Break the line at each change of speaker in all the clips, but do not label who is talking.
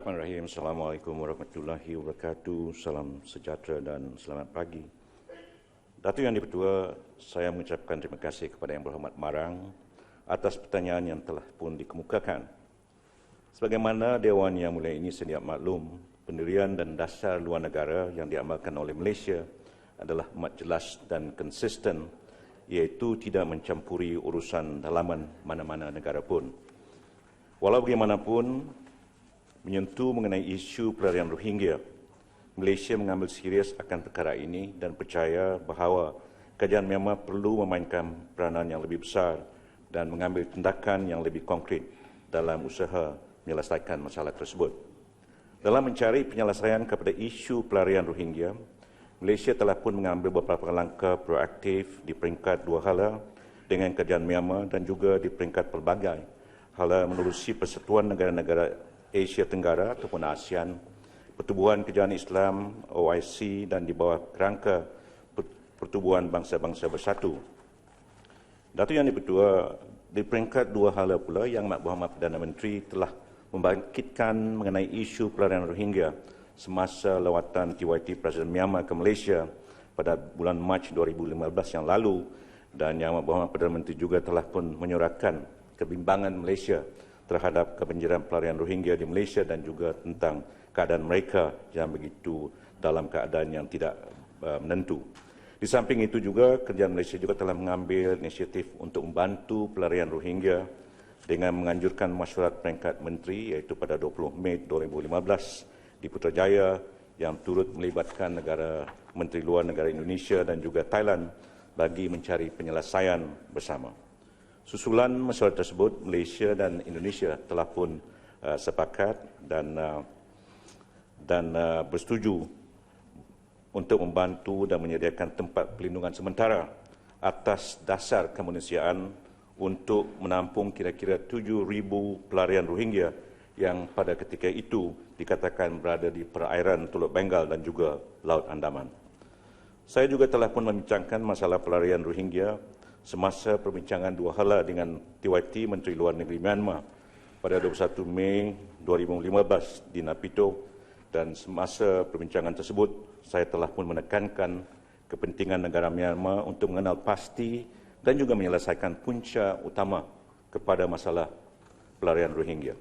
Bismillahirrahmanirrahim. Assalamualaikum warahmatullahi wabarakatuh. Salam sejahtera dan selamat pagi. Datuk Yang di-Pertua, saya mengucapkan terima kasih kepada Yang Berhormat Marang atas pertanyaan yang telah pun dikemukakan. Sebagaimana Dewan Yang Mulia ini sedia maklum, pendirian dan dasar luar negara yang diamalkan oleh Malaysia adalah amat jelas dan konsisten, iaitu tidak mencampuri urusan dalaman mana-mana negara pun. Walau bagaimanapun, menyentuh mengenai isu pelarian Rohingya, Malaysia mengambil serius akan perkara ini dan percaya bahawa kerajaan Myanmar perlu memainkan peranan yang lebih besar dan mengambil tindakan yang lebih konkret dalam usaha menyelesaikan masalah tersebut. Dalam mencari penyelesaian kepada isu pelarian Rohingya, Malaysia telah pun mengambil beberapa langkah proaktif di peringkat dua hala dengan kerajaan Myanmar dan juga di peringkat pelbagai hala menerusi Persatuan Negara-Negara Asia Tenggara ataupun ASEAN, Pertubuhan Kerajaan Islam OIC dan di bawah kerangka Pertubuhan Bangsa-Bangsa Bersatu. Datuk Yang di-Pertua, di peringkat dua hala pula Yang Berhormat Perdana Menteri telah membangkitkan mengenai isu pelarian Rohingya semasa lawatan TYT Presiden Myanmar ke Malaysia pada bulan Mac 2015 yang lalu, dan Yang Berhormat Perdana Menteri juga telah pun menyuarakan kebimbangan Malaysia terhadap kebanjiran pelarian Rohingya di Malaysia dan juga tentang keadaan mereka yang begitu dalam keadaan yang tidak menentu. Di samping itu juga, kerajaan Malaysia juga telah mengambil inisiatif untuk membantu pelarian Rohingya dengan menganjurkan mesyuarat peringkat menteri iaitu pada 20 Mei 2015 di Putrajaya yang turut melibatkan Menteri Luar Negara Indonesia dan juga Thailand bagi mencari penyelesaian bersama. Susulan mesyuarat tersebut, Malaysia dan Indonesia telah pun sepakat dan bersetuju untuk membantu dan menyediakan tempat pelindungan sementara atas dasar kemanusiaan untuk menampung kira-kira 7,000 pelarian Rohingya yang pada ketika itu dikatakan berada di perairan Teluk Bengal dan juga Laut Andaman. Saya juga telah pun membincangkan masalah pelarian Rohingya semasa perbincangan dua hala dengan TYT Menteri Luar Negeri Myanmar pada 21 Mei 2015 di Naypyidaw, dan semasa perbincangan tersebut saya telah pun menekankan kepentingan negara Myanmar untuk mengenal pasti dan juga menyelesaikan punca utama kepada masalah pelarian Rohingya.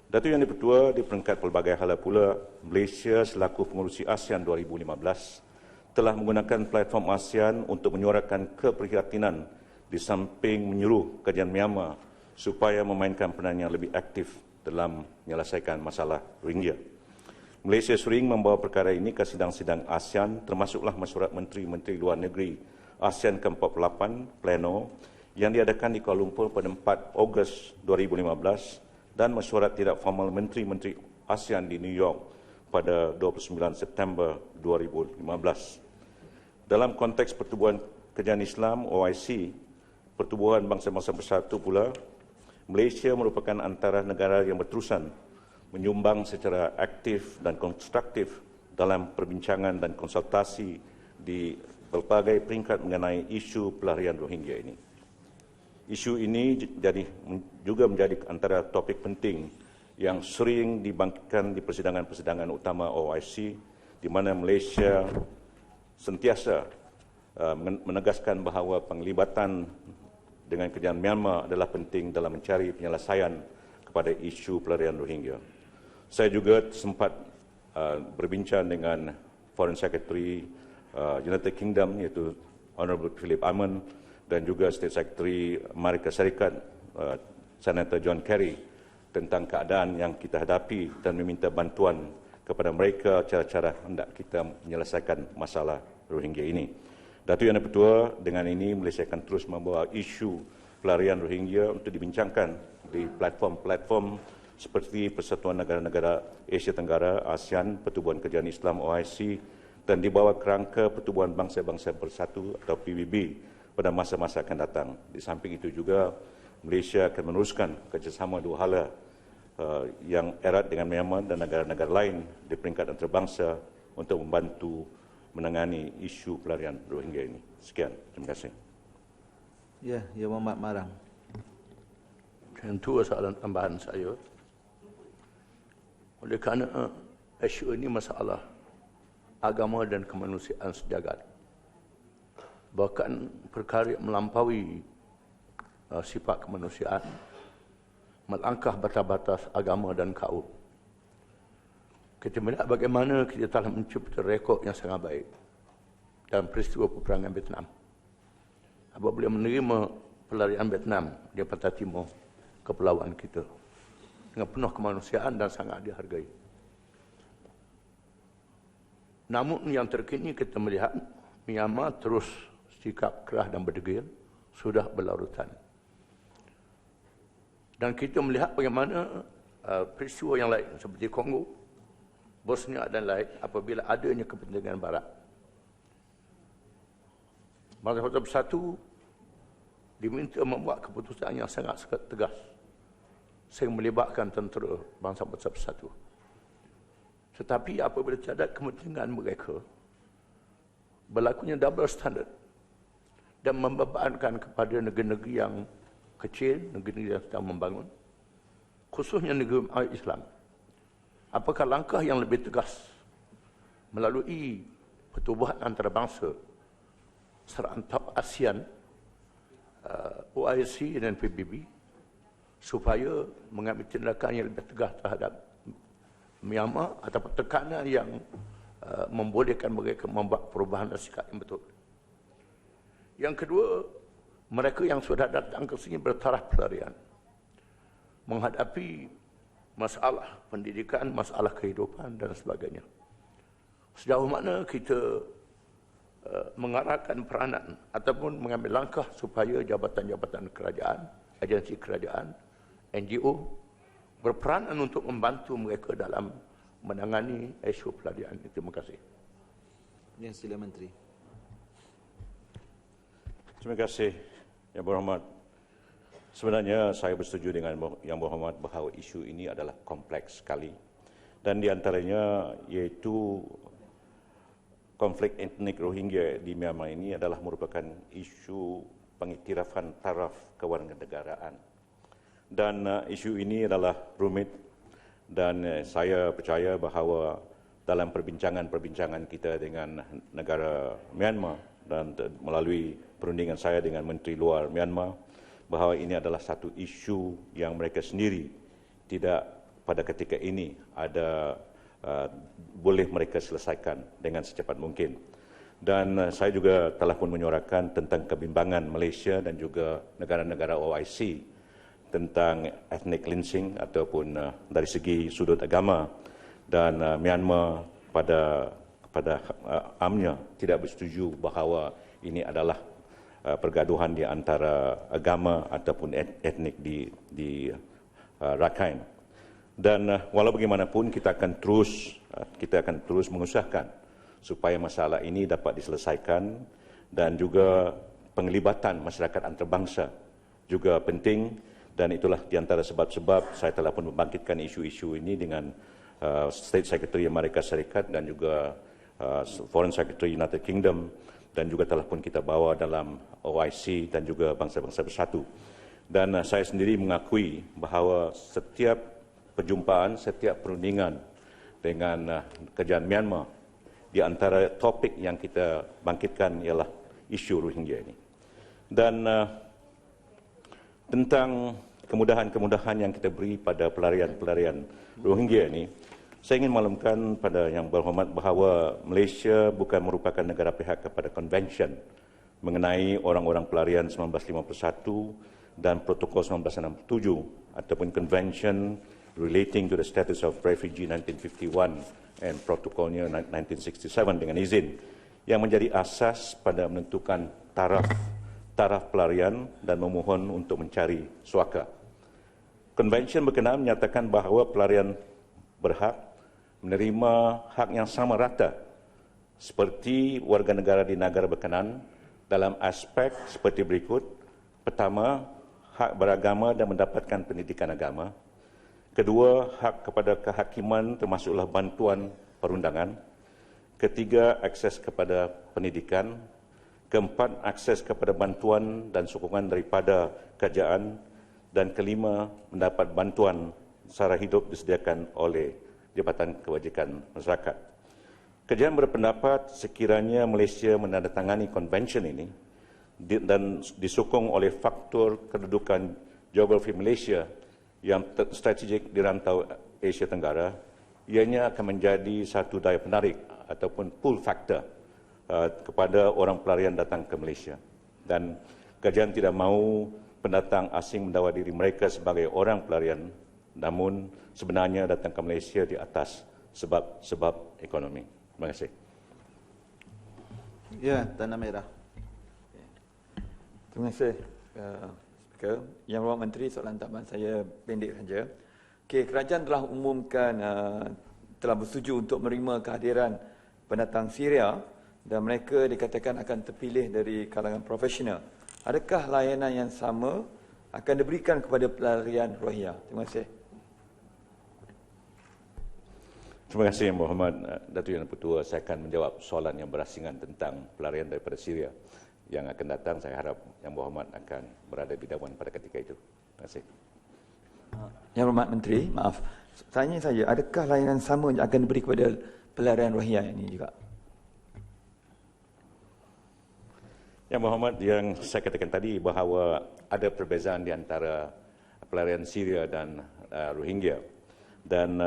Datuk Yang di-Pertua, di peringkat pelbagai hala pula, Malaysia selaku pengurusi ASEAN 2015 telah menggunakan platform ASEAN untuk menyuarakan keprihatinan di samping menyuruh kerajaan Myanmar supaya memainkan peranan yang lebih aktif dalam menyelesaikan masalah Rohingya. Malaysia sering membawa perkara ini ke sidang-sidang ASEAN, termasuklah mesyuarat Menteri-Menteri Luar Negeri ASEAN ke-48 Pleno yang diadakan di Kuala Lumpur pada 4 Ogos 2015 dan mesyuarat tidak formal Menteri-Menteri ASEAN di New York pada 29 September 2015. Dalam konteks Pertubuhan Kerajaan Islam OIC, Pertubuhan Bangsa-Bangsa Bersatu pula, Malaysia merupakan antara negara yang berterusan menyumbang secara aktif dan konstruktif dalam perbincangan dan konsultasi di berbagai peringkat mengenai isu pelarian Rohingya ini. Isu ini juga menjadi antara topik penting yang sering dibangkitkan di persidangan-persidangan utama OIC, di mana Malaysia sentiasa menegaskan bahawa penglibatan dengan kerajaan Myanmar adalah penting dalam mencari penyelesaian kepada isu pelarian Rohingya. Saya juga sempat berbincang dengan Foreign Secretary United Kingdom, iaitu Honourable Philip Hammond, dan juga State Secretary Amerika Syarikat Senator John Kerry tentang keadaan yang kita hadapi dan meminta bantuan kepada mereka cara-cara hendak kita menyelesaikan masalah Rohingya ini. Datuk Yang di-Pertua, dengan ini Malaysia akan terus membawa isu pelarian Rohingya untuk dibincangkan di platform-platform seperti Persatuan Negara-Negara Asia Tenggara ASEAN, Pertubuhan Kerajaan Islam OIC dan di bawah kerangka Pertubuhan Bangsa-Bangsa Bersatu atau PBB pada masa-masa akan datang. Di samping itu juga, Malaysia akan meneruskan kerjasama dua hala yang erat dengan Myanmar dan negara-negara lain di peringkat antarabangsa untuk membantu menangani isu pelarian Rohingya ini. Sekian, terima kasih.
Ya, Yang Berhormat Marang.
Dua soalan tambahan saya. Oleh kerana isu ini masalah agama dan kemanusiaan sejagat. Bahkan perkara yang melampaui sifat kemanusiaan, melangkah batas-batas agama dan kaum. Kita melihat bagaimana kita telah mencipta rekod yang sangat baik dalam peristiwa peperangan Vietnam. Apabila menerima pelarian Vietnam di Pantai Timur, kepulauan kita, dengan penuh kemanusiaan dan sangat dihargai. Namun yang terkini kita melihat Myanmar terus sikap keras dan berdegil, sudah berlarutan. Dan kita melihat bagaimana peristiwa yang lain seperti Kongo, Bosnia dan lain apabila adanya kepentingan Barat. Bangsa Bersatu diminta membuat keputusan yang sangat tegas sehingga melibatkan tentera Bangsa Bersatu. Tetapi apabila terhadap kepentingan mereka, berlakunya double standard dan membebankan kepada negeri-negeri yang kecil, negeri yang sedang membangun, khususnya negeri Islam. Apakah langkah yang lebih tegas melalui pertubuhan antarabangsa serantau ASEAN, OIC dan PBB supaya mengambil tindakan yang lebih tegas terhadap Myanmar atau tekanan yang membolehkan mereka membuat perubahan sikap yang betul. Yang kedua, mereka yang sudah datang ke sini bertaraf pelarian, menghadapi masalah pendidikan, masalah kehidupan dan sebagainya. Sejauh mana kita mengarahkan peranan ataupun mengambil langkah supaya jabatan-jabatan kerajaan, agensi kerajaan, NGO berperanan untuk membantu mereka dalam menangani isu pelarian. Terima kasih.
Ya, sila Menteri.
Terima kasih, Yang Berhormat. Sebenarnya saya bersetuju dengan Yang Berhormat bahawa isu ini adalah kompleks sekali. Dan di antaranya iaitu konflik etnik Rohingya di Myanmar ini adalah merupakan isu pengiktirafan taraf kewarganegaraan. Dan isu ini adalah rumit dan saya percaya bahawa dalam perbincangan-perbincangan kita dengan negara Myanmar dan melalui perundingan saya dengan Menteri Luar Myanmar, bahawa ini adalah satu isu yang mereka sendiri tidak pada ketika ini ada boleh mereka selesaikan dengan secepat mungkin. Dan saya juga telah pun menyuarakan tentang kebimbangan Malaysia dan juga negara-negara OIC tentang ethnic cleansing ataupun dari segi sudut agama, dan Myanmar pada amnya tidak bersetuju bahawa ini adalah pergaduhan di antara agama ataupun etnik di Rakhine. Dan walau bagaimanapun kita akan terus mengusahakan supaya masalah ini dapat diselesaikan, dan juga penglibatan masyarakat antarabangsa juga penting. Dan itulah di antara sebab-sebab saya telah pun membangkitkan isu-isu ini dengan State Secretary Amerika Serikat dan juga Foreign Secretary United Kingdom, dan juga telah pun kita bawa dalam OIC dan juga Bangsa-Bangsa Bersatu. Dan saya sendiri mengakui bahawa setiap perjumpaan, setiap perundingan dengan kerajaan Myanmar, di antara topik yang kita bangkitkan ialah isu Rohingya ini. Dan tentang kemudahan-kemudahan yang kita beri pada pelarian-pelarian Rohingya ini, saya ingin maklumkan pada Yang Berhormat bahawa Malaysia bukan merupakan negara pihak kepada Convention mengenai orang-orang pelarian 1951 dan Protokol 1967 ataupun Convention relating to the status of refugee 1951 and protokolnya 1967 dengan izin, yang menjadi asas pada menentukan taraf pelarian dan memohon untuk mencari suaka. Konvensyen berkenaan menyatakan bahawa pelarian berhak menerima hak yang sama rata seperti warga negara di negara berkenaan dalam aspek seperti berikut. Pertama, hak beragama dan mendapatkan pendidikan agama. Kedua, hak kepada kehakiman termasuklah bantuan perundangan. Ketiga, akses kepada pendidikan. Keempat, akses kepada bantuan dan sokongan daripada kerajaan. Dan kelima, mendapat bantuan sara hidup disediakan oleh Jabatan Kebajikan Masyarakat. Kajian berpendapat sekiranya Malaysia menandatangani konvensyen ini dan disokong oleh faktor kedudukan geografi Malaysia yang strategik di rantau Asia Tenggara, ianya akan menjadi satu daya penarik ataupun pull factor kepada orang pelarian datang ke Malaysia. Dan kajian tidak mahu pendatang asing mendakwa diri mereka sebagai orang pelarian, namun sebenarnya datang ke Malaysia di atas sebab ekonomi. Terima kasih.
Ya, Tanah Merah.
Terima kasih, Speaker. Yang Berhormat Menteri, soalan tambahan saya pendek saja. Okay, kerajaan telah umumkan telah bersetuju untuk menerima kehadiran pendatang Syria dan mereka dikatakan akan terpilih dari kalangan profesional. Adakah layanan yang sama akan diberikan kepada pelarian Rohingya? Terima kasih.
Terima kasih Yang Berhormat Datuk Yang Pertua. Saya akan menjawab soalan yang berasingan tentang pelarian daripada Syria. Yang akan datang, saya harap Yang Berhormat akan berada di Dewan pada ketika itu. Terima kasih.
Yang Berhormat Menteri, maaf. Tanya saja, adakah layanan sama yang akan diberi kepada pelarian Rohingya ini juga?
Yang Berhormat, yang saya katakan tadi bahawa ada perbezaan di antara pelarian Syria dan Rohingya. Dan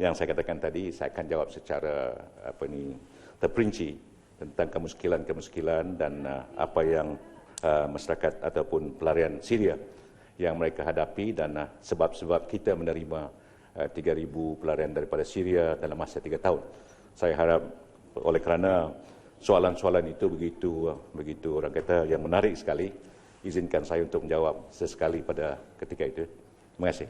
yang saya katakan tadi, saya akan jawab secara terperinci tentang kemuskilan dan apa yang masyarakat ataupun pelarian Syria yang mereka hadapi dan sebab-sebab kita menerima 3,000 pelarian daripada Syria dalam masa 3 tahun. Saya harap oleh kerana soalan-soalan itu begitu orang kata yang menarik sekali, izinkan saya untuk menjawab sesekali pada ketika itu. Terima kasih.